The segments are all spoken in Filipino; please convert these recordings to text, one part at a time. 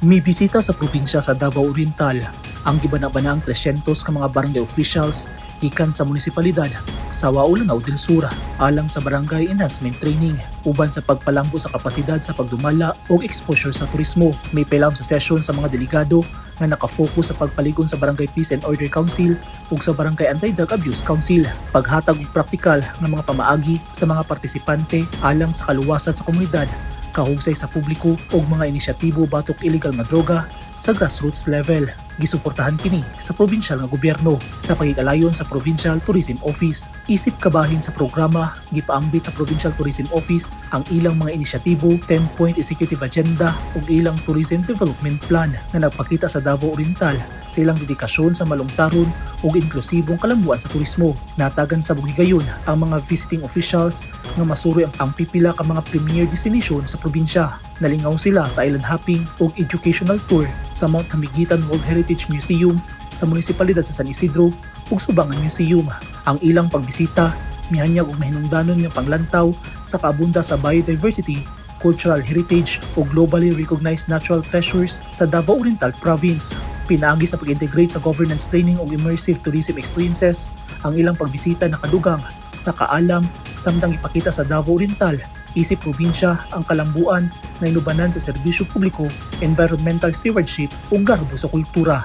May bisita sa probinsya sa Davao Oriental ang gibana-bana ang 300 ka mga barangay officials gikan sa munisipalidad sa Lanao del Sur alang sa barangay enhancement training uban sa pagpalambo sa kapasidad sa pagdumala o exposure sa turismo. May pelam sa session sa mga delegado nga nakafocus sa pagpaligon sa Barangay Peace and Order Council ug sa Barangay Anti-Drug Abuse Council, paghatag og praktikal nga mga pamaagi sa mga partisipante alang sa kaluwasan sa komunidad, kahusay sa publiko ug mga inisyatibo batok illegal nga droga sa grassroots level. Gisuportahan kini sa probinsyal nga gobyerno sa pagigalayon sa Provincial Tourism Office. Isip kabahin sa programa, gipaambit sa Provincial Tourism Office ang ilang mga inisyatibo, 10-point executive agenda ug ilang tourism development plan na nagpakita sa Davao Oriental sa ilang dedikasyon sa malungtaron ug inklusibong kalambuan sa turismo. Natagan sa bugigayon ang mga visiting officials nga masuroy ang pipila ka mga premier destination sa probinsya. Nalingaw sila sa island hopping ug educational tour sa Mount Hamigitan World Heritage Museum sa munisipalidad sa San Isidro ug Subangan Museum. Ang ilang pagbisita mihanyag og mahinungdanon nga panglantaw sa kaabunda sa biodiversity, cultural heritage ug globally recognized natural treasures sa Davao Oriental Province. Pinaagi sa pag-integrate sa governance training ug immersive tourism experiences ang ilang pagbisita nakadugang sa kaalam samtang ipakita sa Davao Oriental isip probinsya ang kalambuan na inubanan sa serbisyo publiko, environmental stewardship ug garbo sa kultura.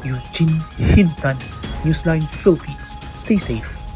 Eugene Hintan, Newsline Philippines. Stay safe.